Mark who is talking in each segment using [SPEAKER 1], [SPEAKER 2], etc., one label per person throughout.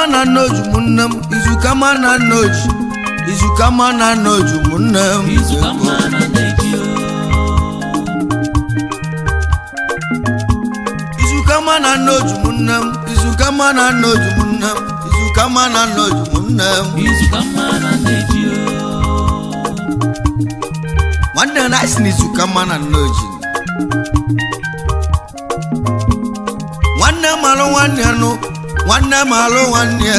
[SPEAKER 1] IZUKANMA na nne ji ụmụnne m IZUKANMA na nne ji IZUKANMA na nne ji ụmụnne m
[SPEAKER 2] IZUKANMA na nne ji
[SPEAKER 1] IZUKANMA na nne ji ụmụnne m IZUKANMA na nne ji ụmụnne m IZUKANMA na nne ji ụmụnne m
[SPEAKER 2] IZUKANMA na nne ji
[SPEAKER 1] nwanne na isi na IZUKANMA na nne ji nwanne malụ nwanne nụ nwanne malụ nwanne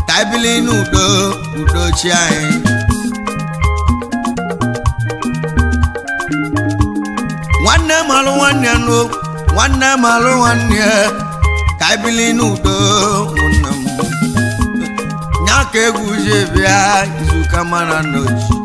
[SPEAKER 1] ka ibili n'udo udo chi anyị nwanne malụ nwanne nụ nwanne malụ nwanne ka ibili n'udo ụmụnne m nya ka egwu ji bịa IZUKANMA na nne ji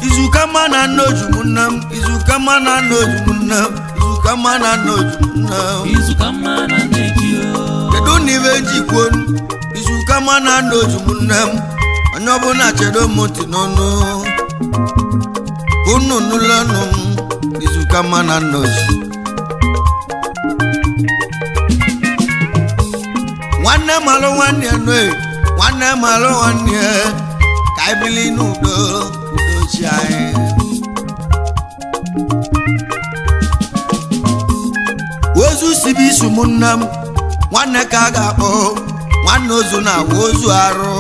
[SPEAKER 1] IZUKANMA na nne ji ụmụnne m IZUKANMA na nne ji ụmụnne m IZUKANMA na nne ji ụmụnne m
[SPEAKER 2] IZUKANMA na nne ji
[SPEAKER 1] kedu na ibe njikwa IZUKANMA na nne ji ụmụnne m onye ọbụla chedo m ntị n'ọnụ unu nụlụ ọnụ m IZUKANMA na nne ji nwanne malụ nwanne nụ nwanne malụ nwanne ka ibili n'udo udo chi anyị ozu sibi isi ụmụnne m nwanne ka a ga-akpọ nwanne ozu na ozu arụ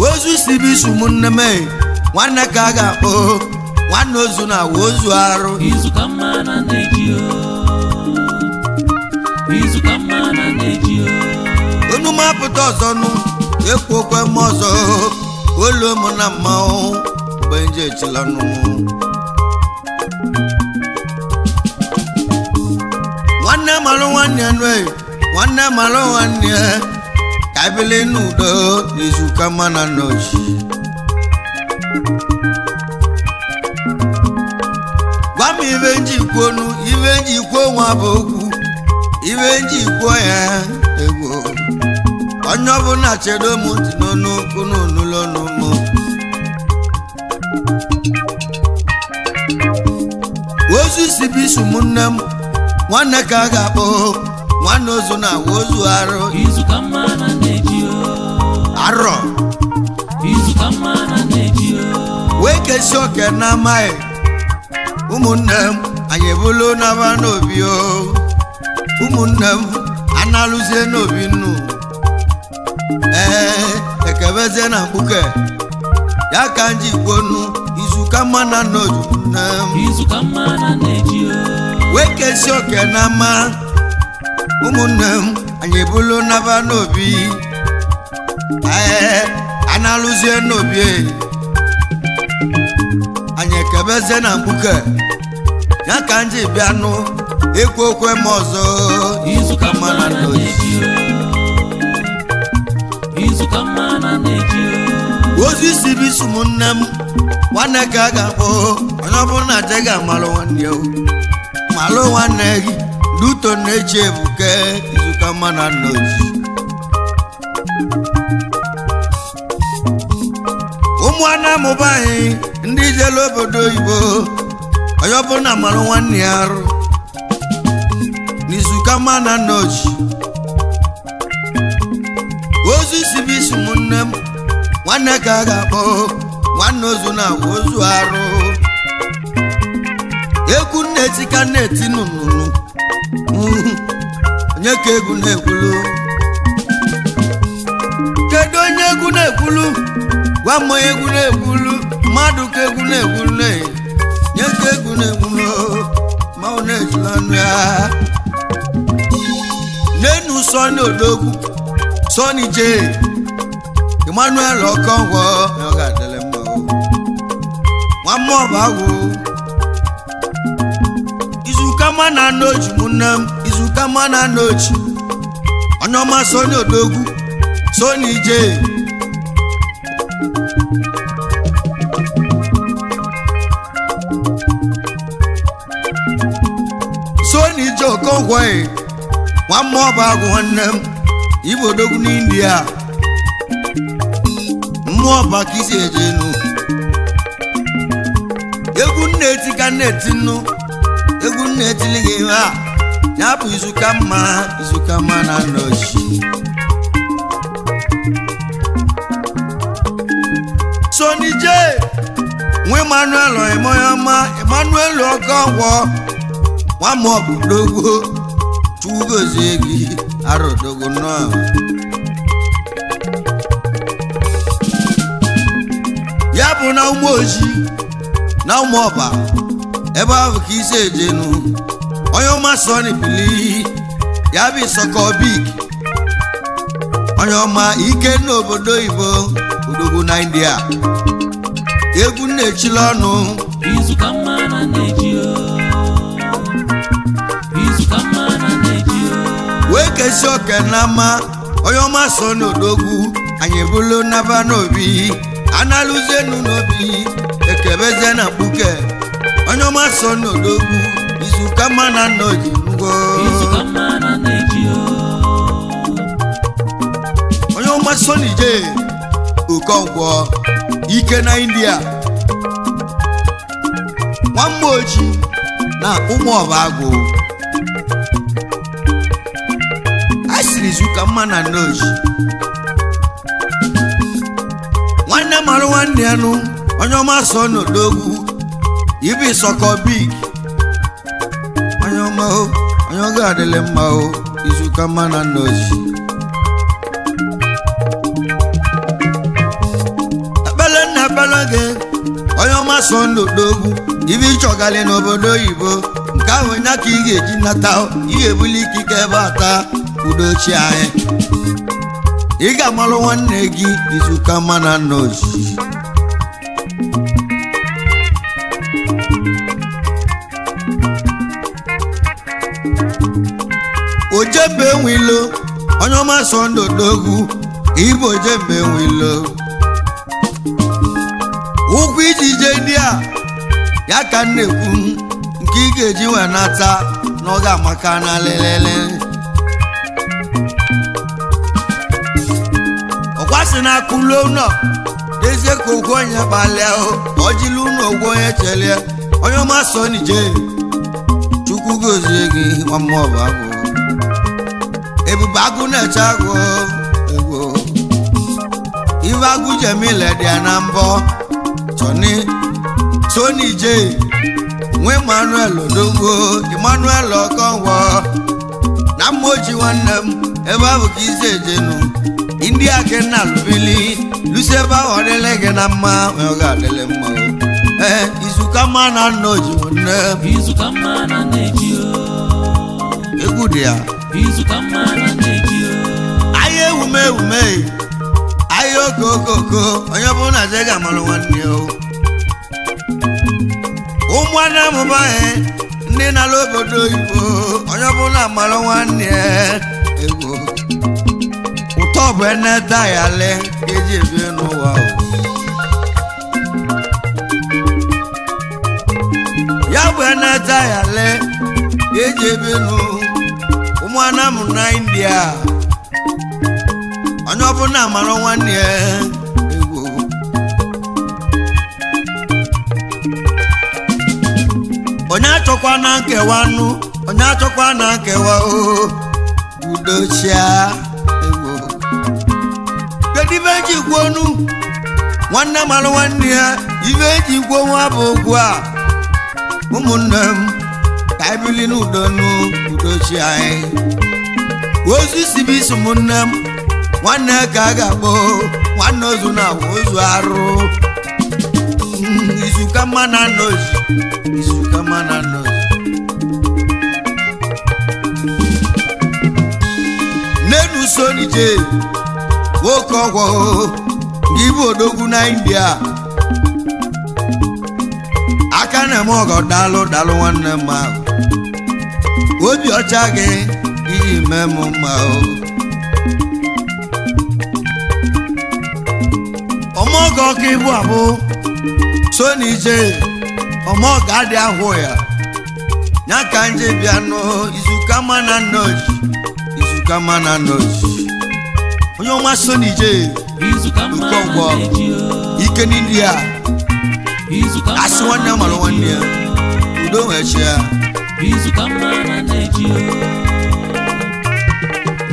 [SPEAKER 1] ozu sibi isi ụmụnne m nwanne ka a ga-akpọ nwanne ozu na ozu arụ
[SPEAKER 2] IZUKANMA na nne ji IZUKANMA na nne ji
[SPEAKER 1] onu m apụta ọzọ nụ ekwu okwe m ọzọ olu m na mmanwụ mgbe nje echila nụ nwanne malụ nwanne nụ nwanne malụ nwanne ka ibili n'udo IZUKANMA na nne ji gwa m ibe njikwa onu ibe njikwa nwa bụ okwu ibe njikwa ya egwu onye ọbụla chedo m ntị n'ọnụ unu nụlụ ọnụ m ozu sibi isi ụmụnne m nwanne ka a ga-akpọ nwanne ozu na ozu arụ
[SPEAKER 2] IZUKANMA na nne ji
[SPEAKER 1] arọ
[SPEAKER 2] IZUKANMA na nne ji
[SPEAKER 1] wee kesi oke na amaghị ụmụnne m anyị ebulu n'aba n'obi o ụmụnne m analụzie n'obi nnu ekebezie na mkpuke ya ka nji kwonu IZUKANMA na nne ji ụmụnne m
[SPEAKER 2] IZUKANMA na nne ji
[SPEAKER 1] wee kesi oke na ama ụmụnne m anyị ebulu n'aba n'obi analụzie n'obi anyị ekebezie na mkpuke ya ka nji bịanụ ekwu okwe m ọzọ
[SPEAKER 2] IZUKANMA na nne ji IZUKANMA na nne ji
[SPEAKER 1] ozu isi bụ isi ụmụnne m nwanne ka a ga-akpọ onye ọbụla na-aje ga-amalụ nwanne o malụ nwanne gị luto na-eji ebuke IZUKANMA na nne ji ụmụnne mụba anyị ndị jelu obodo oyibo onye ọbụla malụ nwanne ya arụ n'IZUKANMA na nne ji ozu isi bụ isi ụmụnne m nwanne ka a ga-akpọ nwanne ozu na ozu arụ egwu nna-eti ka nna-eti nụnụnụ onye ka egwu na-ekwulu kedu onye egwu na-ekwulu gwa m onye egwu na-ekwulu mmadụ ka egwu na-ekwulu nye ka egwu na-ekwulu ma ọ na-ejila ọnụ ya n'enu Sọni Odogwu Sọni J Emmanuel Okongwo ọ ga-adịle mma nwa mmụọ bụ agwụ IZUKANMA na nne ji ụmụnne m IZUKANMA na nne ji onye ọma Sọni Odogwu Sọni J Sọni J Okongwo nwa mmụọ bụ agwụ nwanne m Igbo Odogwu n'India mmụọ bụ aka isi eje enu na-eti ka na-etinu egwu na-etili gị ha ya bụ Izukanma na nne ji Sonny J nwe Emmanuel Emmanuel Ogogwo nwa m obodogo chugozie gị arodogo no ya bụ na ụmụ oji na ụmụ ọba ebe ahụ ka isi ejenu onye ọma Sonny bili ya bụ Sokobik onye ọma ike n'obodo Igbo odogo na India egwu na-echili ọnụ
[SPEAKER 2] Izukanma na nne ji Izukanma na nne ji
[SPEAKER 1] wee kesi oke n'ama onye ọma Sonny odogwu anyị bụrụ naba n'obi analụzienu n'obi ekebeze na mkpuke onye ọma Sonny odogwu Izukanma na nne ji ngwo
[SPEAKER 2] Izukanma na nne ji
[SPEAKER 1] onye ọma Sonny J Okonkwo ike na India nwamma oji na ụmụ ọba agụ asịrị Izukanma na nne ji nwanne marụ nwanne ya nụ onye ọma Sonny odogwu ibi Sokobik onye ọma onye ọga adịlị mma Izukanma na nne ji onye ọma Sonny odogwu ibe ịchọgali n'obodo oyibo nke ahụ nya ka ị ga-eji nata ị ga-ebuli ikike ebe ata udochi anyị ị ga-amalụ nwanne gị Izukanma na nne ji ojembe enwilo onye ọma Sonny odogwu ibe ojembe enwilo ụkwụ ijije ndị a ya ka na-ekwu nke ị ga-eji wee nata n'oge amaka na lelele ọkwasị na akụlu ụlọ dezie ka ụgwọ onye kpalịa ojili ụlọ ụgwọ onye chelie onye ọma Sonny J Chukwu gozie gị nwamma ọba agụ ebube agụ na-eche agụ egwu ibe agụ jemile dị ya na mbọ Sonny J nwe Emmanuel odogwo Emmanuel Ogogwo na mmoji nwanne m ebe ahụ ka isi ejenu ndị aka nna lụbili lusi ebe ahụ ọdịle gị na mma ọ ga-adịle mma Izukanma na nne ji nwanne
[SPEAKER 2] Izukanma na nne ji
[SPEAKER 1] egwu dị ya
[SPEAKER 2] Izukanma na nne ji
[SPEAKER 1] ahịa ewume ahịa okokoko onye bụ na je ga-amalụ nwanne ụmụnne mụba ndị na-alụ obodo oyibo onye ọbụla amalụ nwanne egwu ụtọ bụ eneta ya le eji ebi n'ụwa ya bụ eneta ya le eji ebi ụmụnne m na India onye ọbụla amalụ nwanne egwu onye achọkwa na nkewa nụ onye achọkwa na nkewa udochia egwu kedu ibe eji gwuo onu nwanne malụ nwanne ya ibe eji gwuo nwa bụ ogwu a ụmụnne m ka anyị bili n'udo udochia anyị ozu isi bụ isi ụmụnne m nwanne ka a ga-akpọ nwanne ozu na ozu arụ Izukanma na nne ji Izukanma na nne ji n'elu Sonny J nwoke ọgwọ gị bụ odogwu na India aka na-eme ọgọ dalụ nwanne m ahụ obi ọcha gị iji mee m mma ọmọgọ ka ịbụ abụ Sonny J ọmọgọ adị ahụ ya nya ka nje bịa nụ Izukanma na nne ji Izukanma na nne ji onye ọma Sonny J Okonkwo ike n'India asị nwanne malụ nwanne ya udo wechia
[SPEAKER 2] IZUKANMA na nne ji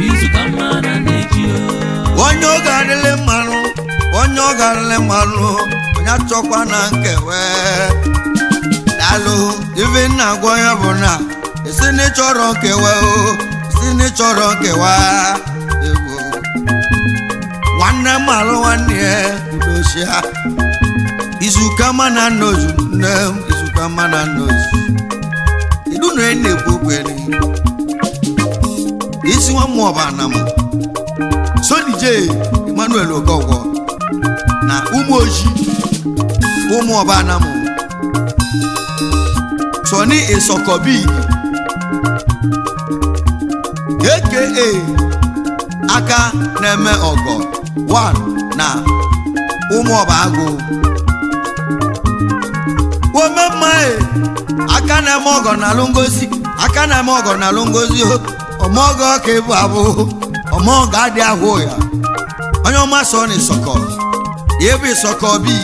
[SPEAKER 2] IZUKANMA na nne ji
[SPEAKER 1] onye ọ ga-adịlị mmanụ onye ọ ga-adịlị mmanụ onye achọkwa na nkewe daalụ ife nna gwa ya bụ na isi na ịchọrọ nkewa o isi na ịchọrọ nkewa egwu nwanne m alụ nwanne ya udochia IZUKANMA na nne ji nne m IZUKANMA na nne ji idu na na-ekwu okwere isi nwa mmụọ bụ anam Soni J Emmanuel Ogogwo na ụmụ oji ụmụ ọba anam Soni Esokobi aka aka na-eme ọgọ 1 na ụmụ ọba agụ omemma aka na-eme ọgọ na alụngozi aka na-eme ọgọ na alụngozi ọmọgọ ka ịbụ abụ ọmọgọ adị ahụ ya onye ọma Soni Isoko ebe Isokobi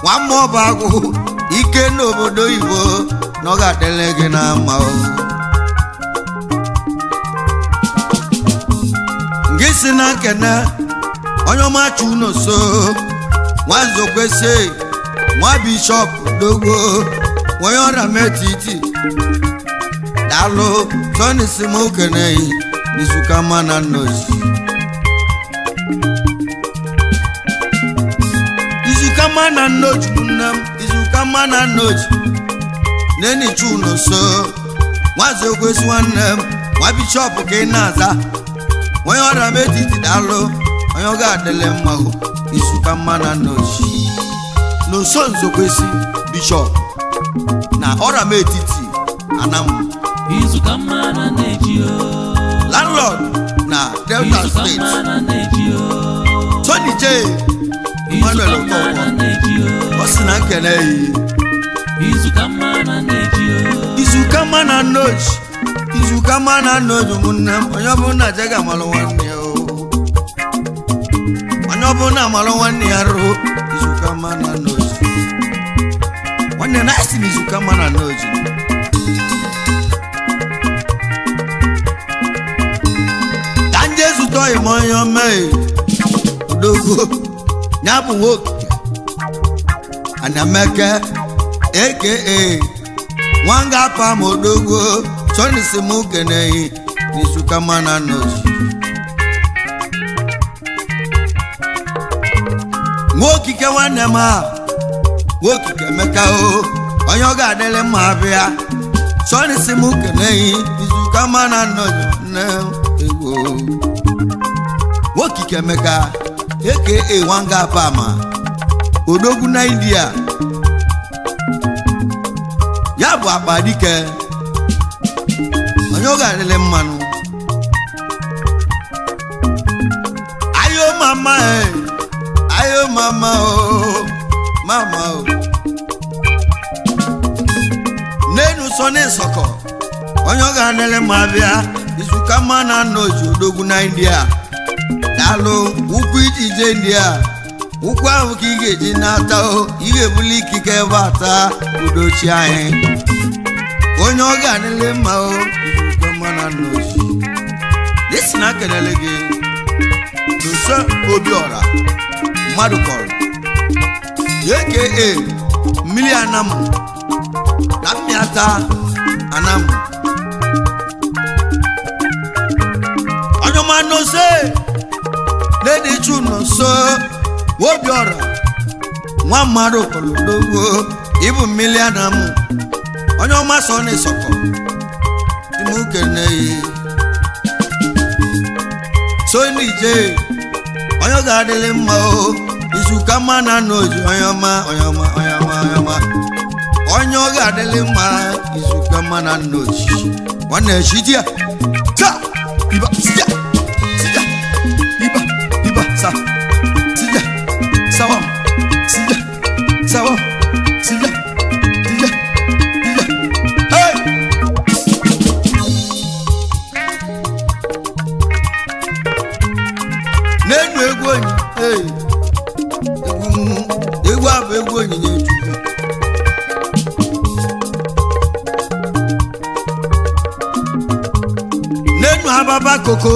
[SPEAKER 1] nwamma ọba agụ ike n'obodo Igbo na ọ ga-adịle gị na mma gị si na nkene onye ọma Chuno so nwanzokwesi nwa bishọp dogbo onye ọrịa metiti daalụ Soni si m okene IZUKANMA na nne ji IZUKANMA na nne ji nne m IZUKANMA na nne ji neni Chuno so nwanzokwesi nwanne m nwa bishọp ka ị na-aza onye ọrịa metiti daalụ onye ọ ga-adịle mma IZUKANMA na nne ji n'oso nzokwesi bishọp na ọrịa metiti anam
[SPEAKER 2] IZUKANMA na nne ji
[SPEAKER 1] landlord na Delta State
[SPEAKER 2] IZUKANMA na nne ji
[SPEAKER 1] Soni J Emmanuel Ogogwo ọ sị na nkene
[SPEAKER 2] IZUKANMA na nne ji
[SPEAKER 1] IZUKANMA na nne ji IZUKANMA na nne ji ụmụnne m onye ọbụla jega amalụ nwanne ya onye ọbụla amalụ nwanne ya rụ IZUKANMA na nne ji nwanne na asị na IZUKANMA na nne ji ka nje zụtọ ime onye omee odogwu ya bụ nwoke Anyameke aka nwanga pam odogwu Soni si m okene IZUKANMA na nne ji nwokike nwanne m nwokike Emeka onye ọ ga-adịrị mma abịa Soni si m okene IZUKANMA na nne ji nne egwu nwokike Emeka aka nwanga pam odogwu na India ya bụ akpa dike onye ọ ga-adịrị mmanụ ayo mama ayo mama mama nenu Soni Isoko onye ọ ga-adịrị mma bịa IZUKANMA na nne ji odogwu na India daalụ ukwu ije India ukwu ahụ ka ị ga-eji n'ata ị ga-ebuli ikike ebe ata udochi anyị onye ọ ga-adịrị mma IZUKANMA na nne ji desi na kelele gị n'ụsọ Obiora mmadụ kọrọ aka mmiri anam na mmịata anam onye ọma n'ose Lady Chuno so Obiora nwa mmadụ kọrọ odogwu ịbụ mmiri anam onye ọma Soni Isoko dị m okene Soni J onye ọ ga-adịrị mma IZUKANMA na nne ji onye ọma onye ọma onye ọma onye ọma onye ọ ga-adịrị mma IZUKANMA na nne ji nwanne chi dia ta iba sija sija iba iba sa sija sawam sija sawam sija sija sija hey nenu egwu onyi hey egwu abụ egwu onyinye Chukwu ababa koko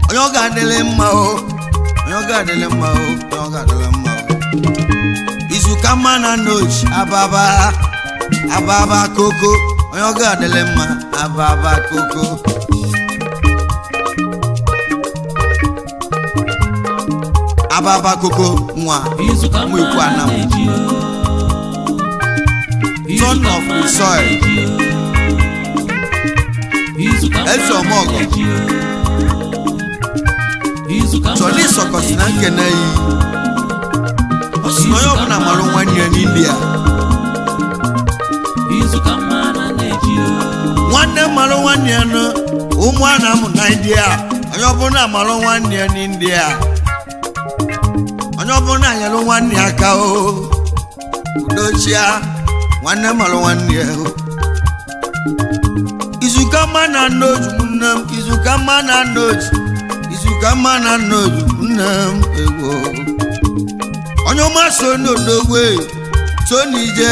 [SPEAKER 1] onye ọ ga-adịlị mma o onye ọ ga-adịlị mma o onye ọ ga-adịlị mma o Izukama na nne ji ababa koko onye ọ ga-adịlị mma ababa koko ababa koko nwa ikwu anam son of the soil eze ọmọgọ chọrọ ịsọkọsi na nkene yi ọsị na onye ọbụla mara nwanne ya n'India nwanne mara nwanne ya na ụmụ anam na India onye ọbụla mara nwanne ya n'India onye ọbụla nyere nwanne ya aka o udochia nwanne mara nwanne ya Izukama na nne ji nne m Izukama na nne ji Izukama na nne ji nne m egwu onye ọma so n'odogwe so n'ije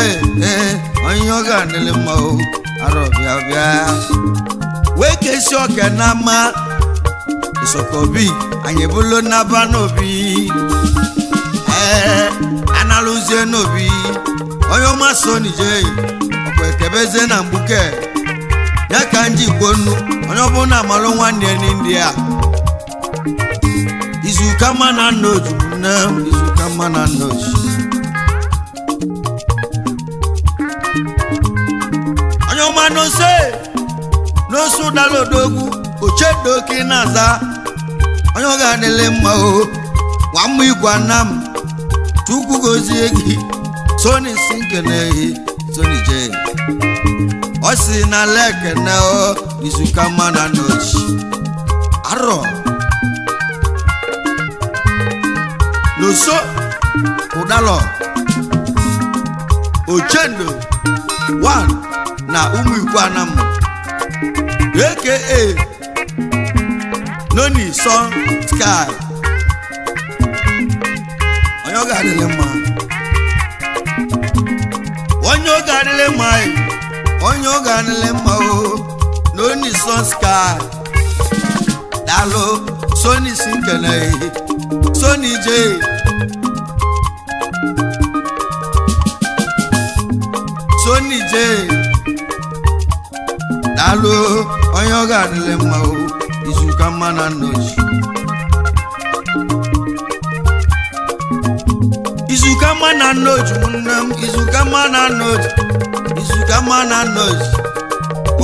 [SPEAKER 1] onye ọ ga-adịlị mma o arọ bịa bịa wee kesi ọka na ama isokobi anyị bụlo n'aba n'obi analụzie n'obi onye ọma so n'ije ọkwa ekebeze na mgbuke ya ka nji kwonu onye ọbụla amalụ nwanne ya n'India Izukama na nne ji nne m Izukama na nne ji onye ọma n'osu dala odogwu ochedoke na-aza onye ọ ga-adịlị mma o nwa mma igwe anam Chukwu gozie gị Soni si nkene Soni je ọ sị na lekene o Izukama na nne ji arọ n'oso ụdalọ ochendo 1 na ụmụ ikwu anam aka noni sun sky onye ọ ga-adịlị mma onye ọ ga-adịlị mma onye ọ ga-adịlị mma o noni sun sky dalo Soni si nkene Soni je Soni je dalo onye ọ ga-adịlị mma o Izukama na nne ji Izukama na nne ji nne m Izukama na nne ji Izukama na nne ji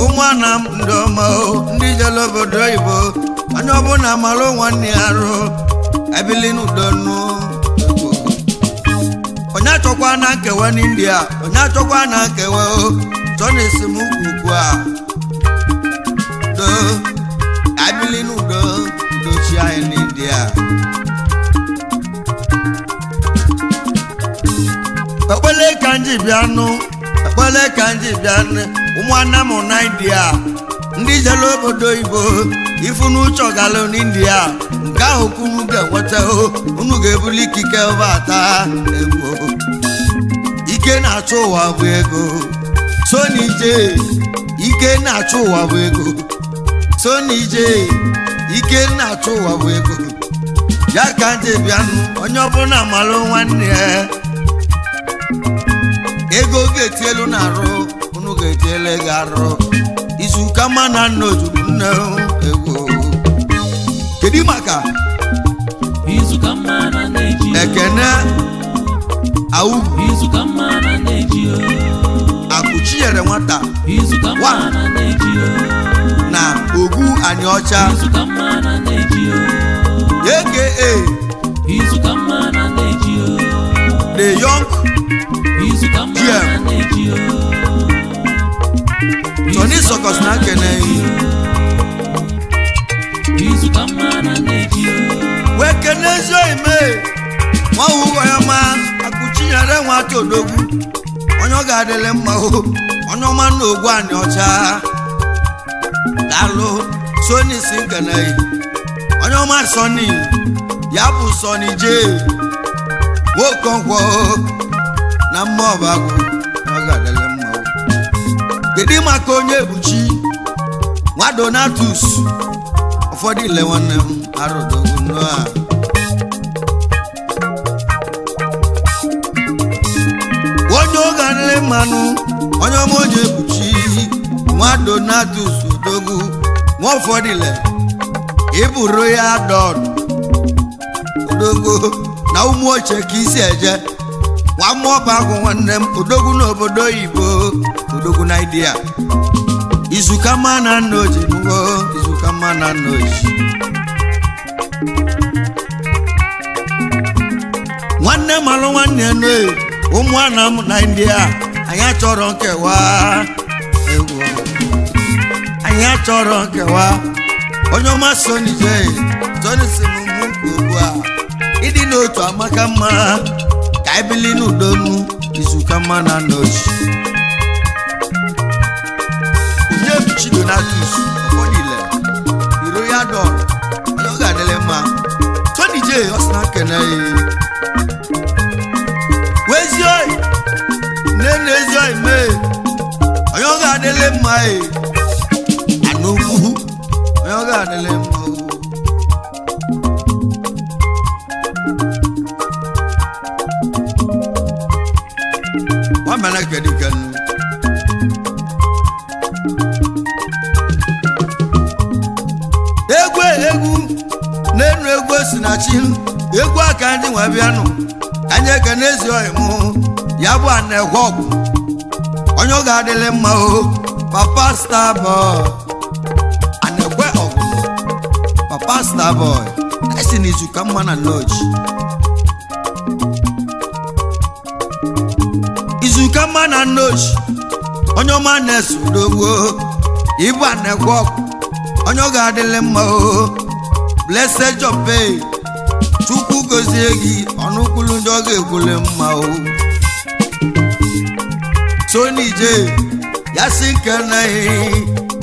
[SPEAKER 1] ụmụ anam ndị ọma o ndị jere obodo oyibo onye ọbụla mara nwanne ya arụ ebili n'udo nụ onye achọkwa na nkewa n'India onye achọkwa na nkewa o chọ na esemokwu ugbu a do ebili n'udo udochi anyị n'India ekpele ka nji bịanụ ekpele ka nji bịanụ ụmụ anam na India ndị jere obodo oyibo ifunu chọgalụ n'India nke ahụ unu ga-enweta unu ga-ebuli ikike bata egwu ike na-achụ ụwa bụ ego Soni je ike na-achụ ụwa bụ ego Soni je ike na-achụ ụwa bụ ego ya ka nje bịanụ onye ọbụla malụ nwanne ya ego ga-etielu na-arụ unu ga-etiele gị arụ Izukama na nne ji nne egwu kedu maka
[SPEAKER 2] Izukama na nne ji
[SPEAKER 1] ekene au
[SPEAKER 2] Izukama na nne ji
[SPEAKER 1] akụchinyere nwata
[SPEAKER 2] Izukama na nne ji
[SPEAKER 1] na ogwu anyị ọcha
[SPEAKER 2] Izukama na nne ji
[SPEAKER 1] aka
[SPEAKER 2] Izukama na nne ji
[SPEAKER 1] the young
[SPEAKER 2] Izukama na nne ji
[SPEAKER 1] Tony Sokos na kene
[SPEAKER 2] Izukama na nne ji
[SPEAKER 1] wekene zo ime nwa uwe ya ma akụchinyere nwata odogwu onye ọ ga-adịlị mma o onye ọma na ogwu anyị ọcha dalụ Soni si nkene onye ọma Soni ya bụ Soni je nwokonkwọ na mma ọbagụ ọ ga-adịlị mma o kedu maka onye ebuchi nwa Donatus ụfọdụ ile nwanne m arụdogo n'ụwa onye oge adịrị mmanụ onye ọma onye ebuchi nwa Donatus odogwu nwa ụfọdụ ile ịbụrụ ya dọd odogwu na ụmụ oche ka isi eje nwa mmụọ bụ agwụ nwanne m odogwu n'obodo oyibo odogwu na idea Izukama na nne ji nugo Izukama na nne ji nwanne malụ nwanne nne ụmụ anam na India anyị achọrọ nkewa egwu anyị achọrọ nkewa onye ọma Sony J Sony si m mụ ugbu a ịdị n'otu amaka mma ka ebili n'udonu Izukama na nne ji Donatus ọdịle iro ya dọl onye ọ ga-adịle mma Sony J ọsịna nkene wezi oyi nne ezi oyi mee onye ọ ga-adịle mma ana ukwu onye ọ ga-adịle mma wamana kedikanu egwu n'enu egwu si na chi egwu aka ndị nwe bịanụ anyị ekene ezi oyi mụ ya bụ ana-ekwe ọgwụ onye ọ ga-adịle mma o Papa Starboy ana-ekwe ọgwụ Papa Starboy esi na Izukama na lodge Izukama na lodge onye ọma na-eso dogbo ịbụ ana-ekwe ọgwụ onye ọ ga-adịle mma o Blessed Jobe Chukwu gozie gị ọnụkwulu ndị ọ ga-ekwule mma o Sony J ya si nke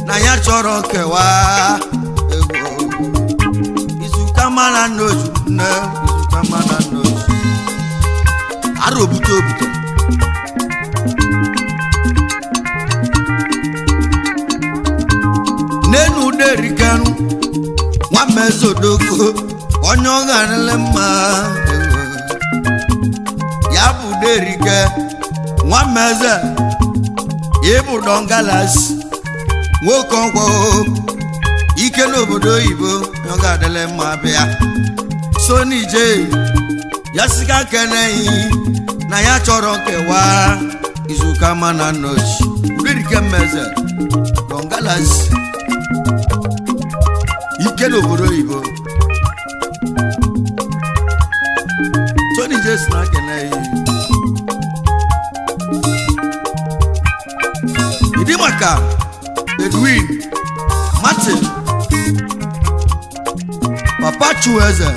[SPEAKER 1] na ya chọrọ nkewa egwu Izukama na nnoju nne Izukama na nnoju ara obute n'enu uderikanu nwa mezodoko onye ọ ga-adịle mma ya bụ uderike nwa meze ịbụ dongalas nwoke ọgwọ ike n'obodo oyibo onye ọ ga-adịle mma bịa Sony J ya sika keneghị na ya chọrọ nkewa Izukama na nnoji uderike meze dongalas ike n'obodo oyibo Sony J si na keneghị ịdị maka Edwin Martin Papa Chueze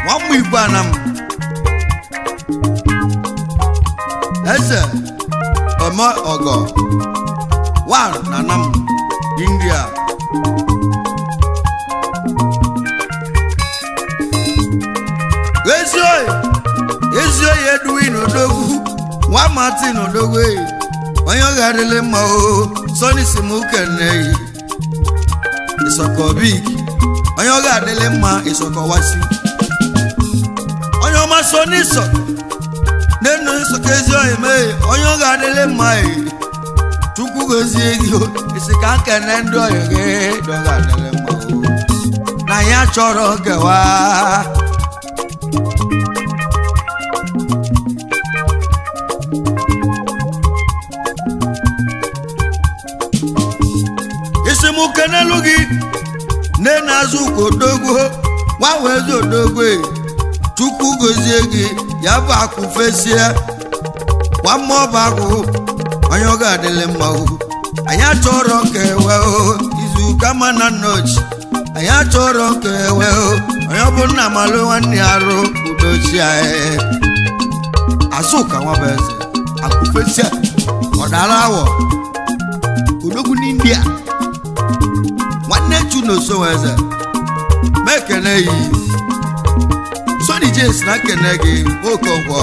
[SPEAKER 1] nwamụ igbo anam eze ome ọgọ wan na anam India ezi oyi Edwin odogwu nwa Martin odogwu onye ọ ga-adịle mma o Sony si m keneghị Isoko big onye ọ ga-adịle mma Isoko wasi onye ọma Sony so n'enu Isoko ezi oyi mee onye ọ ga-adịle mma Chukwu gozie gị isi ka nkene ndị oyi gị ndị ọ ga-adịle mma o na ya chọrọ nkewa isi m kenelu gị na-azụ kodogwo gbanwezi odogwe Chukwu gozie gị ya bụ akụ fesie nwa mmụọ bụ akụ onye ọ ga-adịle mma o anyị achọrọ nkewa o Izukama na nnoji anyị achọrọ nkewa o onye ọ bụ nna malụ nwanne arụ udochi anyị Azụka nwa bụ eze akụ fesie ọ dara awọ odogwu n'India nwanne Chunoso eze mekene yi Sony J si na kene gị nwoke ọgwọ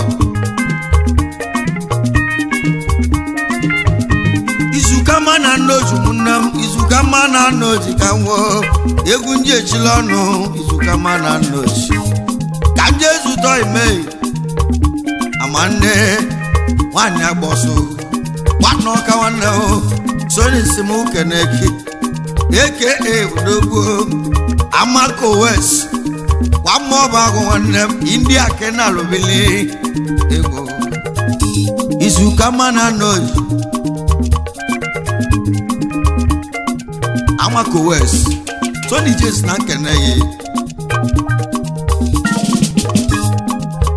[SPEAKER 1] Izukama na nnoju nne m Izukama IZUKANMA na nne ji ka nwo egwu ndị echila ọnụ IZUKANMA na nne ji ka ndị ezutọ ime amanne nwanyị agbọsọ nwanne ọka nwanne o sonye si m keneki aka odogwu amako west wamọba agụ nwanne m india kenalubili ego IZUKANMA na nne ji amako west Tony James na keneye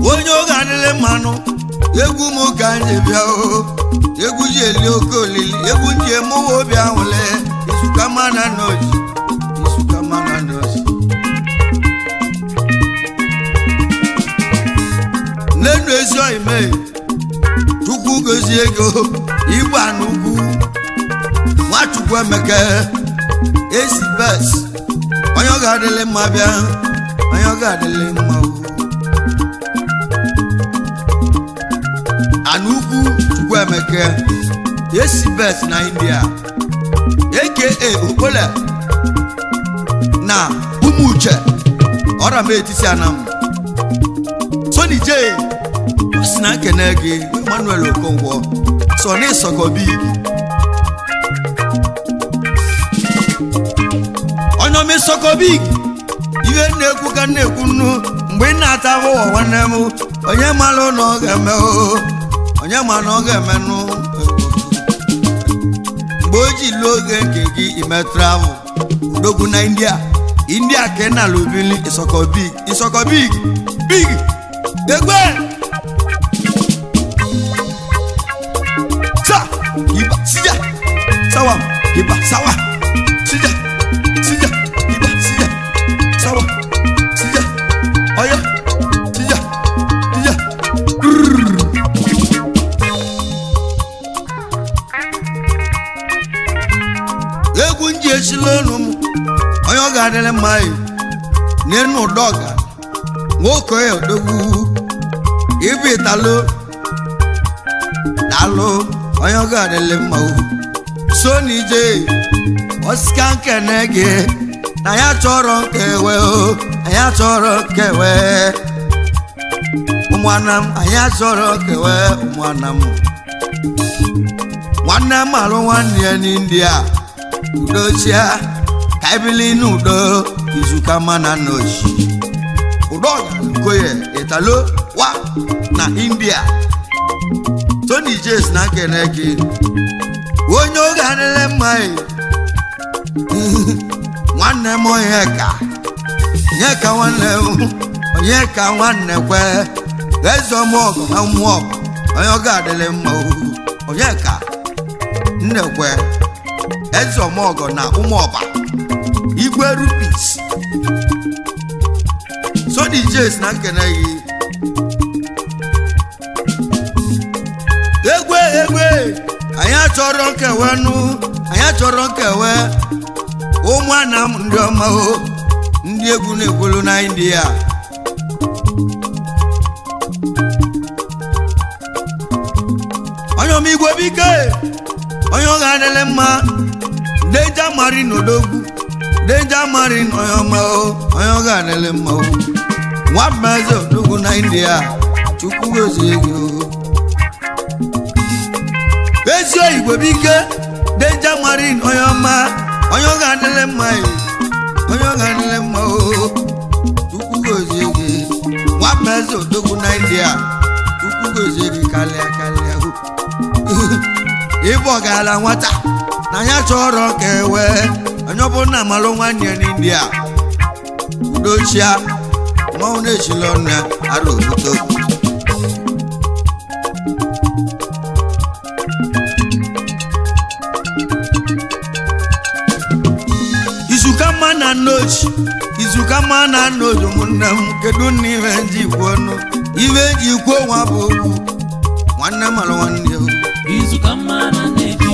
[SPEAKER 1] onye oge adịle mmanụ egwu m ka anyị bịa o egwu ji eli oke olili egwu ndị emuwe obi ahụle IZUKANMA na nne ji IZUKANMA na nne ji n'enu ezi oime Chukwu gozie ego igwe anugwu Nwachukwu Emeke esi bes onye ọ ga-adịle mma bịa onye ọ ga-adịle mma anugwu Chukwu Emeke esi bes na India aka Okpole na Umuche ọra m etisi anam Tony J si na nkene gị Emmanuel Okonkwo Sonny Sokobi onye Sokobi ihe na-ekwu ka na-ekwu nnu mgbe ị na-ata ahụhụ nwanne m onye mara na ọ ga-eme onye ma na ọ ga-emenụ mgbe o ji lụọ oge nke gị ime travel odogwu na India ka ị na-alụ obili Sokobi big egbe sa iba sija sawa iba sawa sija iba sija sawa sija oya sija egwu ndị echila ọnụ m onye ọ ga-adịle mma n'enu ụdọga nwoke ya odogwu ibi talụ onye ọ ga-adịle mma Sony J osika nkene gị na ya chọrọ nkewe anyị chọrọ nkewe ụmụnna m anyị chọrọ nkewe ụmụnna m nwanne m alụ nwanne ya n'India udochia ka ebili n'udo IZUKANMA na nne ji udo koye italo wa na India Tony James na nkene gị onye oge adịle mma nwanne m onye ka nwanne m onye ka nwanne kwe eze ọmọgọ na mmụọ onye oge adịle mma onye ka nnekwe eze ọmọgọ na ụmụọba igwe rupis Tony James na nkene gị egwe anyị chọrọ nkewe anyị chọrọ nkewe ụmụnna m ndị ọma ndị egwu na-ekwulu na India onye omigwe bike onye ọ ga-adịle mma Danger Marine odogwu Danger Marine onye ọma onye ọ ga-adịle mma nwa mmeze odogwu na India Chukwu gozie gị ezi oyibo bike Danger Marine onye ọma onye ọ ga-adịle mma onye ọ ga-adịle mma Chukwu gozie gị nwa mmeze odogwu na India Chukwu gozie gị karịa ịbụ ọgala nwata na ya chọrọ ka ewe onye ọbụla malụ nwanne ya n'India udochia mmanwụ na-echila ọnụ ya ara obuto IZUKANMA na nne ji IZUKANMA na nne ji ụmụnne m kedu nna iwe nji ikwu ọnụ iwe nji ikwu nwa bụ okwu nwanne malụ nwanne ya
[SPEAKER 2] IZUKANMA na nne ji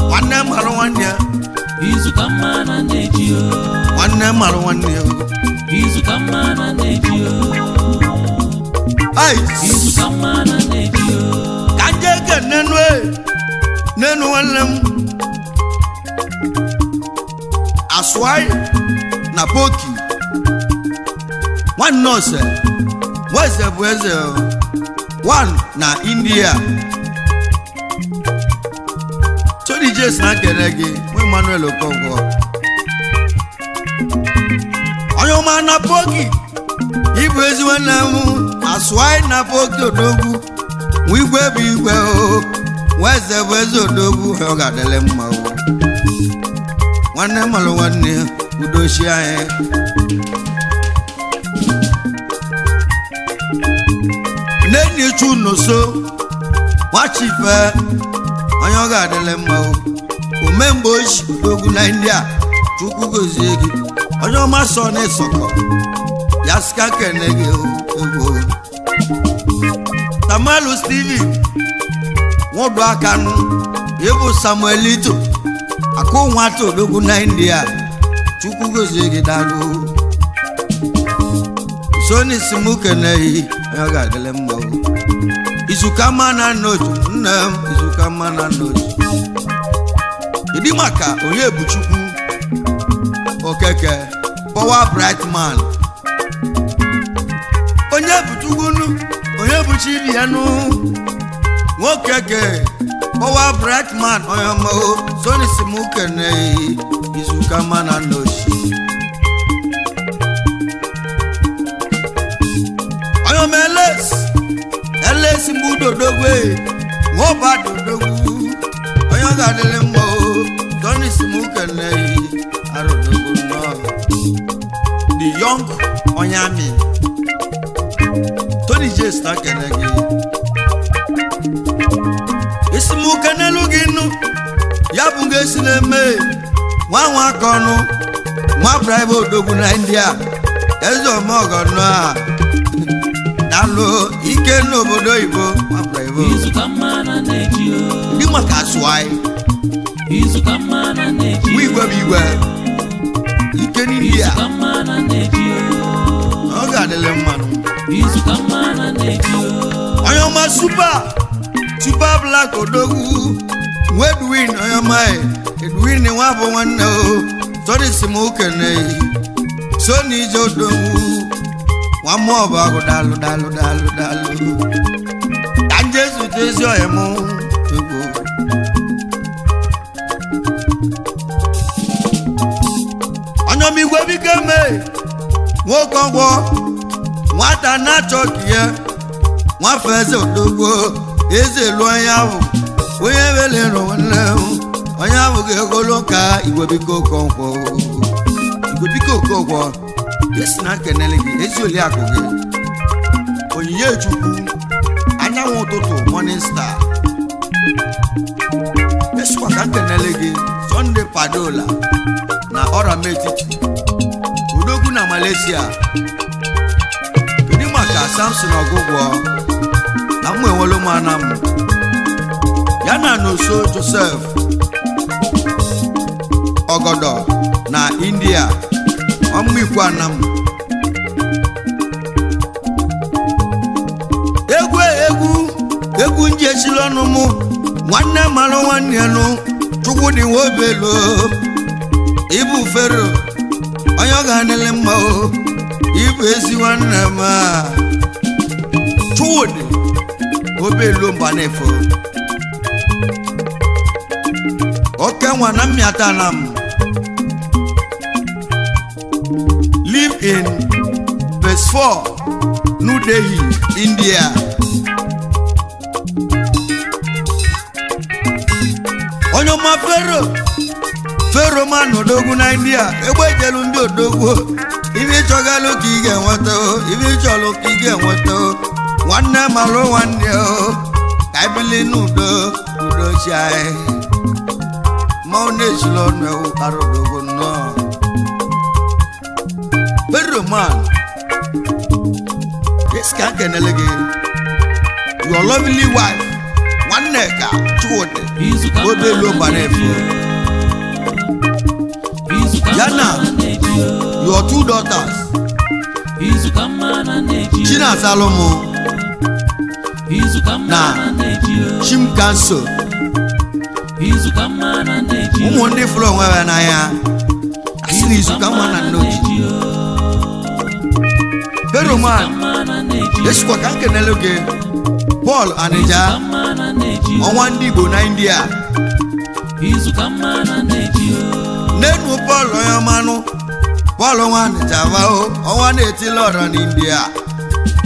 [SPEAKER 1] nwanne malụ nwanne ya
[SPEAKER 2] IZUKANMA na nne ji
[SPEAKER 1] nwanne malụ nwanne ya
[SPEAKER 2] IZUKANMA na nne ji IZUKANMA na nne ji
[SPEAKER 1] ka nje ke nenu nwanne m aswai na poki one nose weze bụ eze one na India Tony Jes na kene gị nwe Emmanuel Okonkwo onye ọma na poki ibu ezi nwanne m aswai na poki odogwu igwe bụ igwe o weze bụ eze odogwu ọ ga-adịle mma o nwanne malụ nwanne udochi anyị n'enyi chu n'oso nwachife onye ọ ga-adịle mma o omemgbe ochi odogwu na India Chukwu gozie gị onye ọma sọ na-esokọ ya sika kene gị egwu Samalu Steven nwodu akanụ ịbụ Samuelito akụ nwata odogwu na India Chukwu gozie gị dalụ Soni simuke nehi onye ga-adịle mma o Izukama na nne ji nne m Izukama na nne ji ịdị maka onye bụ Chukwu okeke power bright man onye bụ Chukwunu onye bụ Chibianu nwokeke power bright man onye ma o Soni simuke nehi Izukama na nne ji onye ma eles mbudo dogwe nwoba dodogwu onye ga-adịle mma o Soni simuke nehi arodogwu no the young Unyami Tony Jes na kene gị isimuke n'elu gị nụ ya bụ ga-esi na-eme nwa aka ọnụ nwa braibe odogwu na India eze ọmọgọnụ a dalụ ike n'obodo oyibo nwa braibe
[SPEAKER 2] Izukama na nne ji
[SPEAKER 1] ndị maka asụai
[SPEAKER 2] Izukama na nne ji
[SPEAKER 1] igwe bụ igwe ike n'India
[SPEAKER 2] Izukama na nne ji
[SPEAKER 1] ọ ga-adịle mmanụ
[SPEAKER 2] Izukama na nne ji
[SPEAKER 1] onye ọma super black odogwu Edwin onye ọma Edwin nwa bụ nwanne o Soni simuke nehi Soni ije odogwu nwa mmụọ bụ agụ dalụ ka njezu tezi ọhịa mụ egwu onye ọma igwe bike mee nwoke ọgwọ nwata na-achọ ka ya nwafe eze odogwu eze elu onye ahụ onye welere nwanne onye ahụ ga-egolo ka igwe bike Okonkwo esi na kenele gị ezi oliakụ gị onyinye Chukwu anyanwụ ụtụtụ morning star esikwa ka kenele gị Sunday Padola na Orama Etiti odogwu na Malaysia kedu maka Samson Ọgụgwọ na mmụ enwelu m anam ya na n'oso Joseph Ogodo na India ọmụ ikwu anam egwu nji echila ọnụ mụ nwanne mara nwanne ya nụ Chukwu dị nwobelo ibu fero onye ọ ga-anele mma o ibu ezi nwanne m Chukwu dị obelo mba na-efo oke nwa na mmịata na m live in verse 4 New Delhi India onye ọma fero man odogwu na India egbejelu ndị odogwu ibe ịchọgalụ ka ị ga-enweta ibe ịchọlụ ka ị ga-enweta nwanne malụ nwanne ka ibili n'udo chi anyị ma ọ na-echila ọnụ arodogwu nnọọ fero man yes ka kenele gị your lovely wife nwanne ka Chukwudi obelo gbara efu yana your two daughters Chinasalomo na Chimkanso ụmụ ndị fụrụ onwe ya n'anya na IZUKANMA na nne ji Roman esikwa ka nkenele gị Paul Anija ọnwa ndị Igbo na India
[SPEAKER 2] IZUKANMA na nne ji
[SPEAKER 1] n'enu Paul Onyamanụ Paul nwa Anija ọnwa na-etili ọra n'India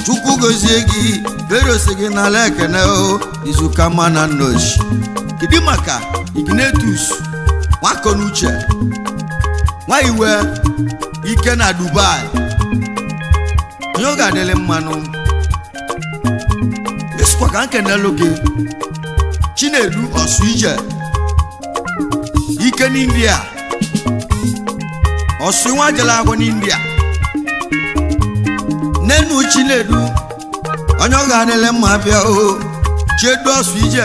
[SPEAKER 1] Chukwu gozie gị Vero si gị n'ala ekene IZUKANMA na nne ji kedu maka Ignatius Nwakonuche nwa iwe ike na Dubai onye ọ ga-adịlị mmanụ esikwa ka nkenelu gị Chinedu Osuije ike n'India Osu nwa jela agwọ n'India n'enu Chinedu onye ọ ga-adịlị mma bịa Chiedu Osuije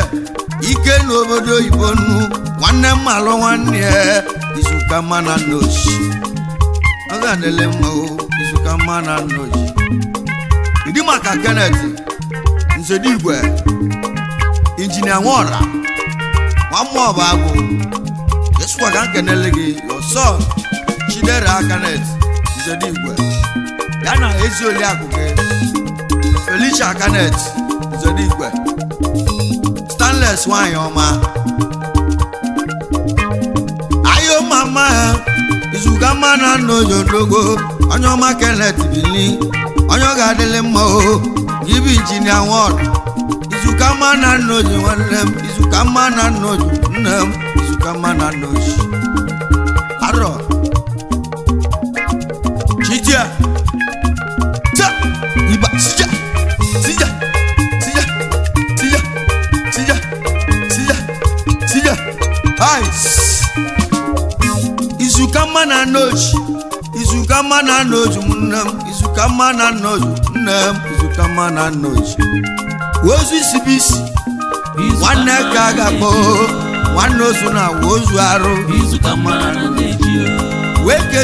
[SPEAKER 1] ike n'obodo oyibo nnu nwanne mmalụ nwanne ya IZUKANMA na nne ji ọ ga-adịlị mma IZUKANMA na nne ji ịdị maka Kenneth Nzedigwe injinia Nwora nwammụọbụ agwụ esikwa ka nkenele gị your son Chidera Kenneth Nzedigwe ya na Ezioliakụ gị Felicia Kenneth Nzedigwe Stanless nwanyị ọma ayo mama IZUKANMA na nne ojodogo onye ọma Kenneth bili onye ọ ga-adịlị mma gị bụ injinia Nwora IZUKANMA na nne ji nwanne m IZUKANMA na nne ji nne m IZUKANMA na nne ji arọ Chidia ta iba sija sija sija sija sija sija sija ice IZUKANMA na nne ji IZUKANMA na nne ji nne m IZUKANMA na nne ji nne m IZUKANMA na nne ji ozu isi bisi nwanne ka a ga-akpọ nwanne ozu na ozu arụ
[SPEAKER 2] IZUKANMA na nne ji
[SPEAKER 1] weke